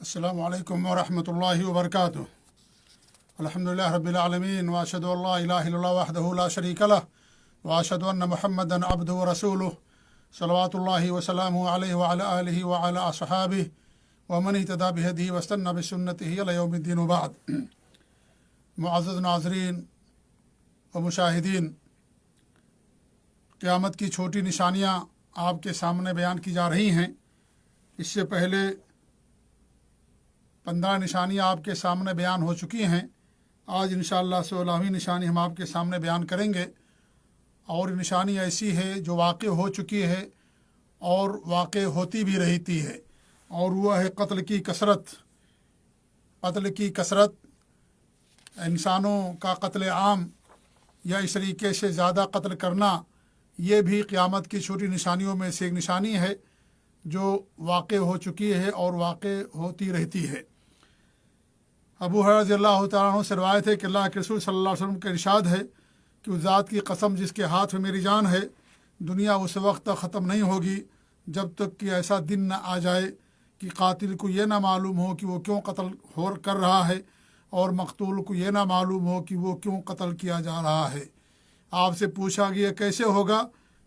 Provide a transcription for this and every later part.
السلام علیکم ورحمۃ اللہ وبرکاتہ۔ الحمدللہ رب العالمین واشهد ان لا الہ الا اللہ وحدہ لا شریک لہ واشهد ان محمدا عبدہ ورسولہ صلوات اللہ وسلامہ علیہ وعلی آلہ وعلی اصحابہ ومن اہتدی بہدیہ واستنى بسنتہ الی یوم الدین وبعد۔ معزز ناظرین و مشاہدین، قیامت کی چھوٹی نشانیاں آپ کے سامنے بیان کی جا رہی ہیں۔ اس سے پہلے 15 نشانیاں آپ کے سامنے بیان ہو چکی ہیں۔ آج انشاءاللہ 16ویں نشانی ہم آپ کے سامنے بیان کریں گے، اور نشانی ایسی ہے جو واقع ہو چکی ہے اور واقع ہوتی بھی رہتی ہے، اور وہ ہے قتل کی کثرت۔ قتل کی کثرت، انسانوں کا قتل عام یا اس طریقے سے زیادہ قتل کرنا، یہ بھی قیامت کی چھوٹی نشانیوں میں سے ایک نشانی ہے جو واقع ہو چکی ہے اور واقع ہوتی رہتی ہے۔ ابو ہریرہ رضی اللہ تعالیٰ عنہ سے روایت ہے کہ اللہ کے رسول صلی اللہ علیہ وسلم کا ارشاد ہے کہ اس ذات کی قسم جس کے ہاتھ میں میری جان ہے، دنیا اس وقت تک ختم نہیں ہوگی جب تک کہ ایسا دن نہ آ جائے کہ قاتل کو یہ نہ معلوم ہو کہ وہ کیوں قتل کر رہا ہے، اور مقتول کو یہ نہ معلوم ہو کہ وہ کیوں قتل کیا جا رہا ہے۔ آپ سے پوچھا گیا کیسے ہوگا،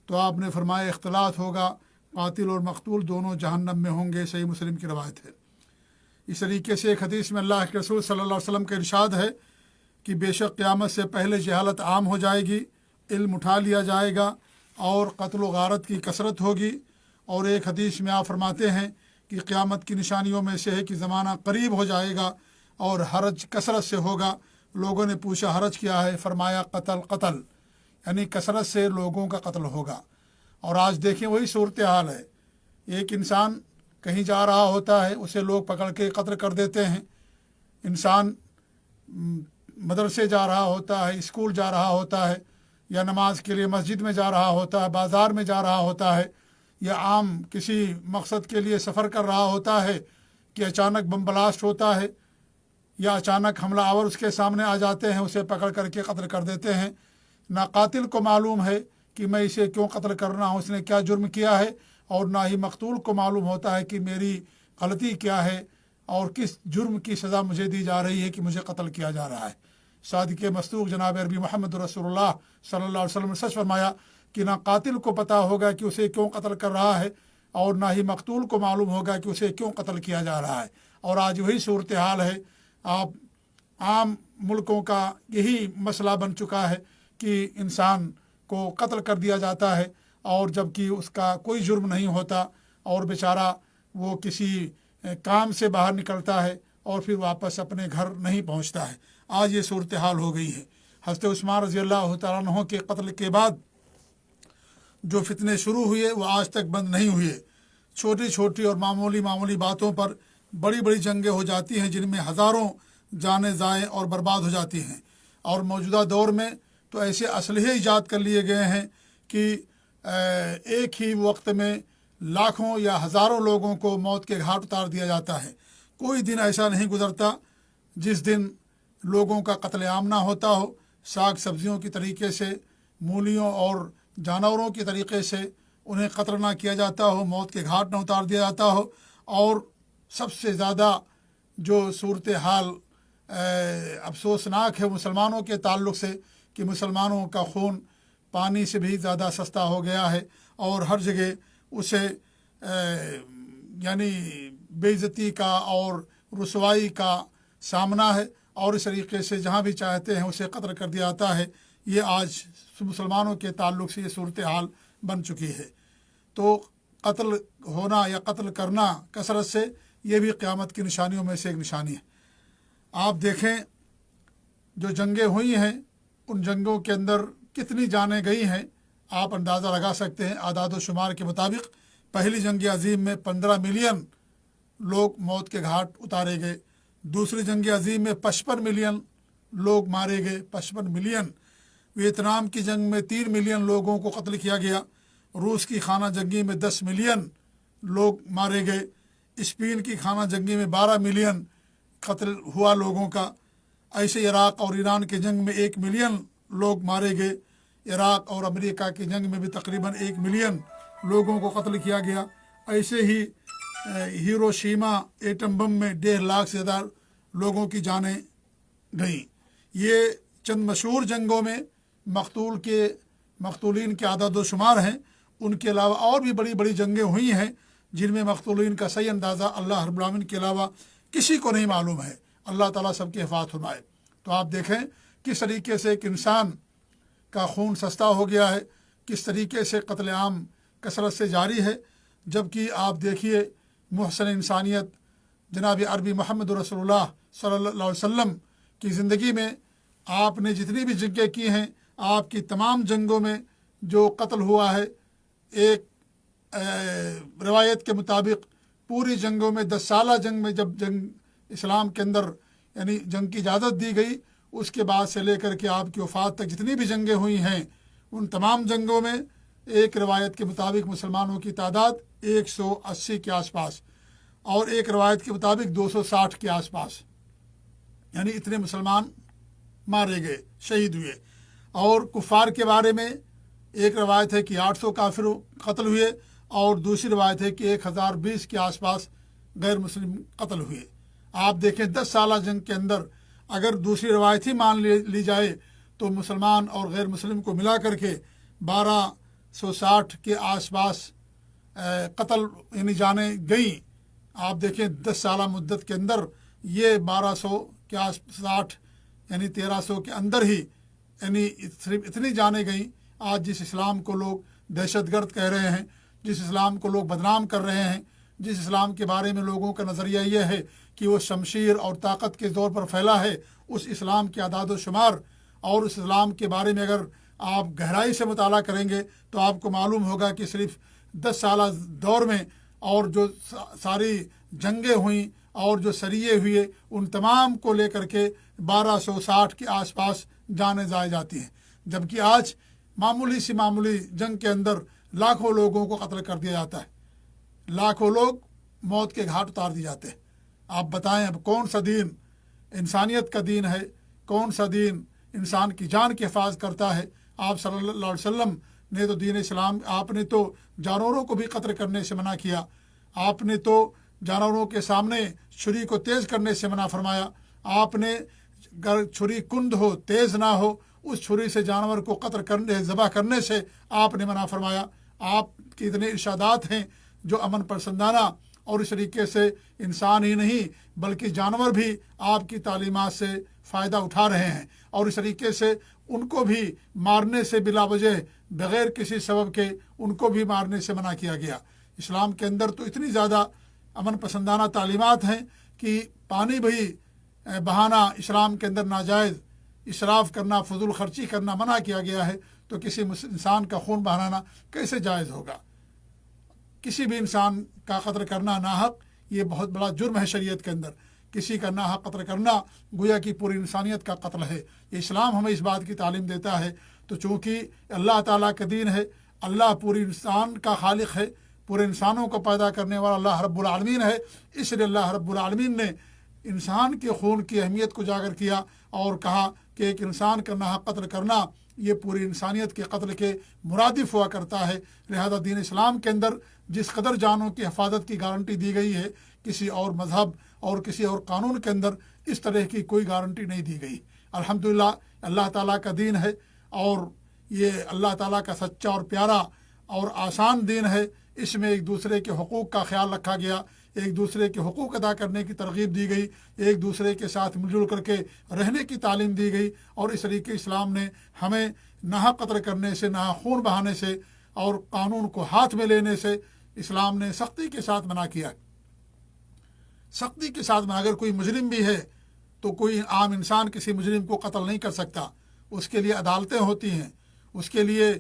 تو آپ نے فرمایا اختلاط ہوگا، قاتل اور مقتول دونوں جہنم میں ہوں گے۔ صحیح مسلم کی روایت ہے۔ اس طریقے سے ایک حدیث میں اللہ کے رسول صلی اللہ علیہ وسلم کا ارشاد ہے کہ بے شک قیامت سے پہلے جہالت عام ہو جائے گی، علم اٹھا لیا جائے گا، اور قتل و غارت کی کثرت ہوگی۔ اور ایک حدیث میں آپ فرماتے ہیں کہ قیامت کی نشانیوں میں سے ہے کہ زمانہ قریب ہو جائے گا اور حرج کثرت سے ہوگا۔ لوگوں نے پوچھا حرج کیا ہے؟ فرمایا قتل، یعنی کثرت سے لوگوں کا قتل ہوگا۔ اور آج دیکھیں وہی صورتحال ہے۔ ایک انسان کہیں جا رہا ہوتا ہے، اسے لوگ پکڑ کے قتل کر دیتے ہیں۔ انسان مدرسے جا رہا ہوتا ہے، اسکول جا رہا ہوتا ہے، یا نماز کے لیے مسجد میں جا رہا ہوتا ہے، بازار میں جا رہا ہوتا ہے، یا عام کسی مقصد کے لیے سفر کر رہا ہوتا ہے کہ اچانک بم بلاسٹ ہوتا ہے، یا اچانک حملہ آور اس کے سامنے آ جاتے ہیں، اسے پکڑ کر کے قتل کر دیتے ہیں۔ نہ قاتل کو معلوم ہے کہ میں اسے کیوں قتل کر رہا ہوں، اس نے کیا جرم کیا ہے، اور نہ ہی مقتول کو معلوم ہوتا ہے کہ میری غلطی کیا ہے اور کس جرم کی سزا مجھے دی جا رہی ہے کہ مجھے قتل کیا جا رہا ہے۔ صادق مصدوق جناب عربی محمد رسول اللہ صلی اللہ علیہ وسلم نے سچ فرمایا کہ نہ قاتل کو پتہ ہوگا کہ اسے کیوں قتل کر رہا ہے، اور نہ ہی مقتول کو معلوم ہوگا کہ اسے کیوں قتل کیا جا رہا ہے۔ اور آج وہی صورتحال ہے۔ آپ عام ملکوں کا یہی مسئلہ بن چکا ہے کہ انسان کو قتل کر دیا جاتا ہے، اور جب کہ اس کا کوئی جرم نہیں ہوتا، اور بیچارہ وہ کسی کام سے باہر نکلتا ہے اور پھر واپس اپنے گھر نہیں پہنچتا ہے۔ آج یہ صورتحال ہو گئی ہے۔ حضرت عثمان رضی اللہ تعالیٰ عنہ کے قتل کے بعد جو فتنے شروع ہوئے وہ آج تک بند نہیں ہوئے۔ چھوٹی چھوٹی اور معمولی باتوں پر بڑی بڑی جنگیں ہو جاتی ہیں، جن میں ہزاروں جانیں ضائع اور برباد ہو جاتی ہیں۔ اور موجودہ دور میں تو ایسے اسلحے ایجاد کر لیے گئے ہیں کہ ایک ہی وقت میں لاکھوں یا ہزاروں لوگوں کو موت کے گھاٹ اتار دیا جاتا ہے۔ کوئی دن ایسا نہیں گزرتا جس دن لوگوں کا قتل عام نہ ہوتا ہو، ساگ سبزیوں کی طریقے سے، مولیوں اور جانوروں کے طریقے سے انہیں قتل نہ کیا جاتا ہو، موت کے گھاٹ نہ اتار دیا جاتا ہو۔ اور سب سے زیادہ جو صورتحال افسوسناک ہے مسلمانوں کے تعلق سے، کہ مسلمانوں کا خون پانی سے بھی زیادہ سستا ہو گیا ہے، اور ہر جگہ اسے یعنی بے عزتی کا اور رسوائی کا سامنا ہے، اور اس طریقے سے جہاں بھی چاہتے ہیں اسے قتل کر دیا جاتا ہے۔ یہ آج مسلمانوں کے تعلق سے یہ صورتحال بن چکی ہے۔ تو قتل ہونا یا قتل کرنا کثرت سے، یہ بھی قیامت کی نشانیوں میں سے ایک نشانی ہے۔ آپ دیکھیں جو جنگیں ہوئی ہیں، ان جنگوں کے اندر کتنی جانیں گئی ہیں، آپ اندازہ لگا سکتے ہیں۔ اعداد و شمار کے مطابق پہلی جنگ عظیم میں 15 ملین لوگ موت کے گھاٹ اتارے گئے، دوسری جنگ عظیم میں 55 ملین لوگ مارے گئے، 55 ملین۔ ویتنام کی جنگ میں 3 ملین لوگوں کو قتل کیا گیا، روس کی خانہ جنگی میں 10 ملین لوگ مارے گئے، اسپین کی خانہ جنگی میں 12 ملین قتل ہوا لوگوں کا۔ ایسے عراق اور ایران کی جنگ میں 1 ملین لوگ مارے گئے، عراق اور امریکہ کی جنگ میں بھی تقریباً 1 ملین لوگوں کو قتل کیا گیا۔ ایسے ہی ہیروشیما ایٹم بم میں 1.5 لاکھ سے زیادہ لوگوں کی جانیں گئیں۔ یہ چند مشہور جنگوں میں مقتولین کے اعداد و شمار ہیں۔ ان کے علاوہ اور بھی بڑی بڑی جنگیں ہوئی ہیں جن میں مقتولین کا صحیح اندازہ اللہ رب العالمین کے علاوہ کسی کو نہیں معلوم ہے۔ اللہ تعالیٰ سب کی حفاظت فرمائے۔ تو آپ دیکھیں کس طریقے سے ایک انسان کا خون سستا ہو گیا ہے، کس طریقے سے قتل عام کثرت سے جاری ہے، جبکہ آپ دیکھیے محسن انسانیت جناب عربی محمد رسول اللہ صلی اللہ علیہ وسلم کی زندگی میں آپ نے جتنی بھی جنگیں کی ہیں، آپ کی تمام جنگوں میں جو قتل ہوا ہے، ایک روایت کے مطابق پوری جنگوں میں 10 سالہ جنگ میں جب جنگ اسلام کے اندر یعنی جنگ کی اجازت دی گئی، اس کے بعد سے لے کر کے آپ کی وفات تک جتنی بھی جنگیں ہوئی ہیں، ان تمام جنگوں میں ایک روایت کے مطابق مسلمانوں کی تعداد 180 کے آس پاس اور ایک روایت کے مطابق 260 کے آس پاس، یعنی اتنے مسلمان مارے گئے، شہید ہوئے۔ اور کفار کے بارے میں ایک روایت ہے کہ 800 کافر قتل ہوئے اور دوسری روایت ہے کہ 1020 کے آس پاس غیر مسلم قتل ہوئے۔ آپ دیکھیں 10 سالہ جنگ کے اندر اگر دوسری روایت ہی مان لی جائے تو مسلمان اور غیر مسلم کو ملا کر کے 1260 کے آس پاس قتل یعنی جانیں گئیں۔ آپ دیکھیں 10 سالہ مدت کے اندر یہ 1200 کے آس 60 یعنی 1300 کے اندر ہی یعنی صرف اتنی جانیں گئیں۔ آج جس اسلام کو لوگ دہشت گرد کہہ رہے ہیں، جس اسلام کو لوگ بدنام کر رہے ہیں، جس اسلام کے بارے میں لوگوں کا نظریہ یہ ہے کہ وہ شمشیر اور طاقت کے زور پر پھیلا ہے، اس اسلام کے اعداد و شمار اور اس اسلام کے بارے میں اگر آپ گہرائی سے مطالعہ کریں گے تو آپ کو معلوم ہوگا کہ صرف 10 سالہ دور میں اور جو ساری جنگیں ہوئیں اور جو سریے ہوئے ان تمام کو لے کر کے 1260 کے آس پاس جانیں ضائع جاتی ہیں، جبکہ آج معمولی جنگ کے اندر لاکھوں لوگوں کو قتل کر دیا جاتا ہے، لاکھوں لوگ موت کے گھاٹ اتار دیے جاتے ہیں۔ آپ بتائیں اب کون سا دین انسانیت کا دین ہے، کون سا دین انسان کی جان کی حفاظت کرتا ہے؟ آپ صلی اللہ علیہ وسلم نے تو دین اسلام، آپ نے تو جانوروں کو بھی قتل کرنے سے منع کیا، آپ نے تو جانوروں کے سامنے چھری کو تیز کرنے سے منع فرمایا، آپ نے اگر چھری کند ہو تیز نہ ہو اس چھری سے جانور کو قتل کرنے ذبح کرنے سے آپ نے منع فرمایا۔ آپ کے اتنے ارشادات ہیں جو امن پسندانہ، اور اس طریقے سے انسان ہی نہیں بلکہ جانور بھی آپ کی تعلیمات سے فائدہ اٹھا رہے ہیں، اور اس طریقے سے ان کو بھی مارنے سے بلا وجہ بغیر کسی سبب کے ان کو بھی مارنے سے منع کیا گیا۔ اسلام کے اندر تو اتنی زیادہ امن پسندانہ تعلیمات ہیں کہ پانی بھی بہانا اسلام کے اندر ناجائز، اسراف کرنا، فضول خرچی کرنا منع کیا گیا ہے، تو کسی انسان کا خون بہانا کیسے جائز ہوگا؟ کسی بھی انسان کا قتل کرنا ناحق یہ بہت بڑا جرم ہے شریعت کے اندر۔ کسی کا ناحق قتل کرنا گویا کہ پوری انسانیت کا قتل ہے۔ یہ اسلام ہمیں اس بات کی تعلیم دیتا ہے۔ تو چونکہ اللہ تعالیٰ کا دین ہے، اللہ پوری انسان کا خالق ہے، پورے انسانوں کو پیدا کرنے والا اللہ رب العالمین ہے، اس لیے اللہ رب العالمین نے انسان کے خون کی اہمیت کو اجاگر کیا اور کہا کہ ایک انسان کا ناحق قتل کرنا یہ پوری انسانیت کے قتل کے مرادف ہوا کرتا ہے۔ لہذا دین اسلام کے اندر جس قدر جانوں کی حفاظت کی گارنٹی دی گئی ہے، کسی اور مذہب اور کسی اور قانون کے اندر اس طرح کی کوئی گارنٹی نہیں دی گئی۔ الحمدللہ اللہ تعالیٰ کا دین ہے، اور یہ اللہ تعالیٰ کا سچا اور پیارا اور آسان دین ہے۔ اس میں ایک دوسرے کے حقوق کا خیال رکھا گیا، ایک دوسرے کے حقوق ادا کرنے کی ترغیب دی گئی، ایک دوسرے کے ساتھ مل جل کر کے رہنے کی تعلیم دی گئی، اور اس طریقے اسلام نے ہمیں ناحق قتل کرنے سے، ناحق خون بہانے سے اور قانون کو ہاتھ میں لینے سے اسلام نے سختی کے ساتھ منع کیا۔ سختی کے ساتھ منع، اگر کوئی مجرم بھی ہے تو کوئی عام انسان کسی مجرم کو قتل نہیں کر سکتا، اس کے لیے عدالتیں ہوتی ہیں، اس کے لیے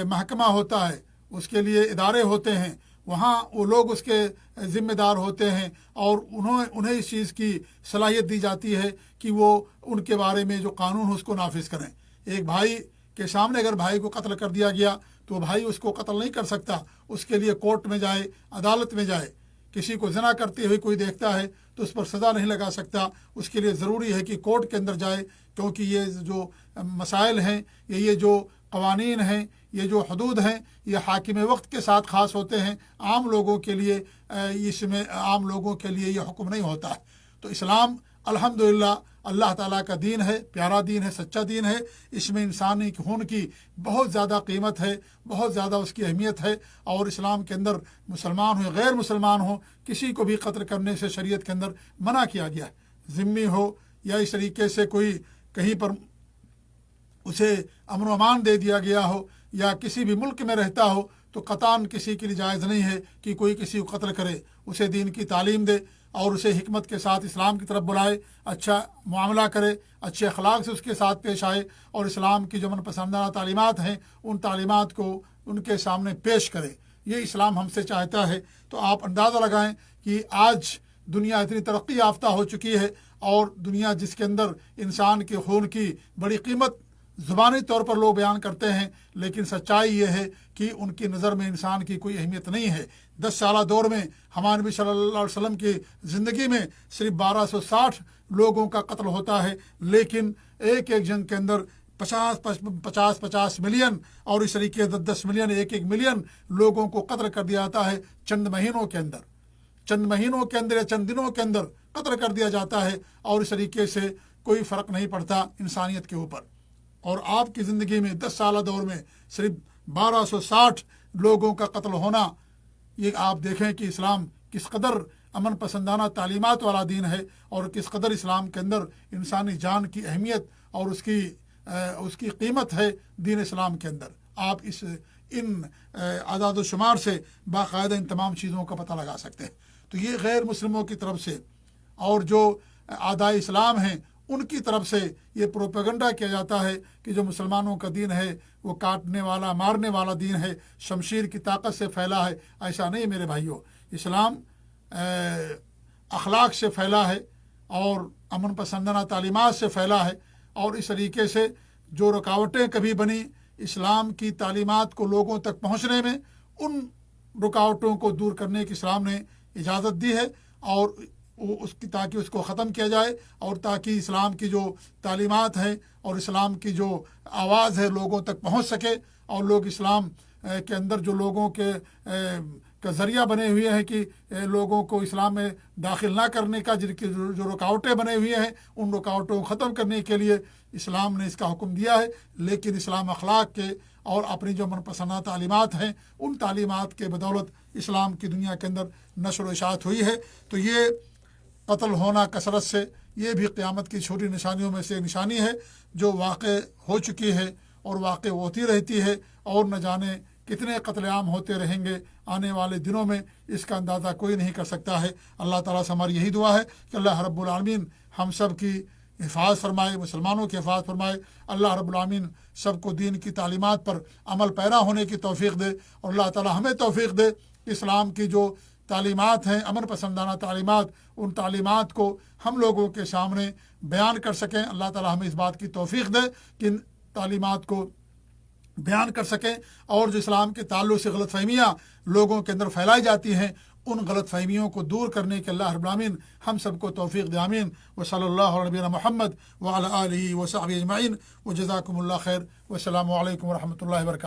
محکمہ ہوتا ہے، اس کے لیے ادارے ہوتے ہیں، وہاں وہ لوگ اس کے ذمہ دار ہوتے ہیں، اور انہیں اس چیز کی صلاحیت دی جاتی ہے کہ وہ ان کے بارے میں جو قانون ہے اس کو نافذ کریں۔ ایک بھائی کے سامنے اگر بھائی کو قتل کر دیا گیا تو بھائی اس کو قتل نہیں کر سکتا، اس کے لیے کورٹ میں جائے، عدالت میں جائے۔ کسی کو زنا کرتے ہوئے کوئی دیکھتا ہے تو اس پر سزا نہیں لگا سکتا، اس کے لیے ضروری ہے کہ کورٹ کے اندر جائے، کیونکہ یہ جو مسائل ہیں، یہ جو قوانین ہیں، یہ جو حدود ہیں یہ حاکم وقت کے ساتھ خاص ہوتے ہیں، عام لوگوں کے لیے اس میں عام لوگوں کے لیے یہ حکم نہیں ہوتا ہے۔ تو اسلام الحمدللہ اللہ تعالیٰ کا دین ہے، پیارا دین ہے، سچا دین ہے۔ اس میں انسانی خون کی بہت زیادہ قیمت ہے، بہت زیادہ اس کی اہمیت ہے، اور اسلام کے اندر مسلمان ہو غیر مسلمان ہو کسی کو بھی قتل کرنے سے شریعت کے اندر منع کیا گیا ہے۔ ذمہ ہو یا اس طریقے سے کوئی کہیں پر اسے امن و امان دے دیا گیا ہو یا کسی بھی ملک میں رہتا ہو تو قطعاً کسی کے لیے جائز نہیں ہے کہ کوئی کسی کو قتل کرے، اسے دین کی تعلیم دے اور اسے حکمت کے ساتھ اسلام کی طرف بلائے، اچھا معاملہ کرے، اچھے اخلاق سے اس کے ساتھ پیش آئے، اور اسلام کی جو من پسندانہ تعلیمات ہیں ان تعلیمات کو ان کے سامنے پیش کرے۔ یہ اسلام ہم سے چاہتا ہے۔ تو آپ اندازہ لگائیں کہ آج دنیا اتنی ترقی یافتہ ہو چکی ہے، اور دنیا جس کے اندر انسان کے خون کی بڑی قیمت زبانی طور پر لوگ بیان کرتے ہیں، لیکن سچائی یہ ہے کہ ان کی نظر میں انسان کی کوئی اہمیت نہیں ہے۔ 10 سالہ دور میں ہمارے نبی صلی اللہ علیہ وسلم کی زندگی میں صرف 1260 لوگوں کا قتل ہوتا ہے، لیکن ایک جنگ کے اندر 50 ملین اور اس طریقے سے 10 ملین 1 ملین لوگوں کو قتل کر دیا جاتا ہے چند مہینوں کے اندر یا چند دنوں کے اندر قتل کر دیا جاتا ہے، اور اس طریقے سے کوئی فرق نہیں پڑتا انسانیت کے اوپر۔ اور آپ کی زندگی میں 10 سالہ دور میں صرف 1260 لوگوں کا قتل ہونا، یہ آپ دیکھیں کہ اسلام کس قدر امن پسندانہ تعلیمات والا دین ہے، اور کس قدر اسلام کے اندر انسانی جان کی اہمیت اور اس کی قیمت ہے دین اسلام کے اندر۔ آپ ان اعداد و شمار سے باقاعدہ ان تمام چیزوں کا پتہ لگا سکتے ہیں۔ تو یہ غیر مسلموں کی طرف سے اور جو اعداء اسلام ہیں ان کی طرف سے یہ پروپیگنڈا کیا جاتا ہے کہ جو مسلمانوں کا دین ہے وہ کاٹنے والا مارنے والا دین ہے، شمشیر کی طاقت سے پھیلا ہے۔ ایسا نہیں میرے بھائیوں، اسلام اخلاق سے پھیلا ہے اور امن پسندانہ تعلیمات سے پھیلا ہے، اور اس طریقے سے جو رکاوٹیں کبھی بنی اسلام کی تعلیمات کو لوگوں تک پہنچنے میں، ان رکاوٹوں کو دور کرنے کی اسلام نے اجازت دی ہے، اور تاکہ اس کو ختم کیا جائے، اور تاکہ اسلام کی جو تعلیمات ہیں اور اسلام کی جو آواز ہے لوگوں تک پہنچ سکے، اور لوگ اسلام کے اندر جو لوگوں کا ذریعہ بنے ہوئے ہیں کہ لوگوں کو اسلام میں داخل نہ کرنے کا جو رکاوٹیں بنے ہوئے ہیں ان رکاوٹوں کو ختم کرنے کے لیے اسلام نے اس کا حکم دیا ہے۔ لیکن اسلام اخلاق کے اور اپنی جو من پسندہ تعلیمات ہیں ان تعلیمات کے بدولت اسلام کی دنیا کے اندر نشر و اشاعت ہوئی ہے۔ تو یہ قتل ہونا کثرت سے یہ بھی قیامت کی چھوٹی نشانیوں میں سے نشانی ہے جو واقع ہو چکی ہے اور واقع ہوتی رہتی ہے، اور نہ جانے کتنے قتل عام ہوتے رہیں گے آنے والے دنوں میں، اس کا اندازہ کوئی نہیں کر سکتا ہے۔ اللہ تعالیٰ سے ہماری یہی دعا ہے کہ اللہ رب العالمین ہم سب کی حفاظت فرمائے، مسلمانوں کی حفاظت فرمائے۔ اللہ رب العالمین سب کو دین کی تعلیمات پر عمل پیرا ہونے کی توفیق دے، اور اللہ تعالیٰ ہمیں توفیق دے کہ اسلام کی جو تعلیمات ہیں امن پسندانہ تعلیمات، ان تعلیمات کو ہم لوگوں کے سامنے بیان کر سکیں۔ اللہ تعالیٰ ہمیں اس بات کی توفیق دے کہ ان تعلیمات کو بیان کر سکیں، اور جو اسلام کے تعلق سے غلط فہمیاں لوگوں کے اندر پھیلائی جاتی ہیں ان غلط فہمیوں کو دور کرنے کے اللہ رب العالمین ہم سب کو توفیق دے، آمین۔ وصلی اللہ علی نبینا محمد وعلی آلہ وصحبہ اجمعین، وجزاکم اللہ خیر، والسلام علیکم ورحمۃ اللہ وبرکاتہ۔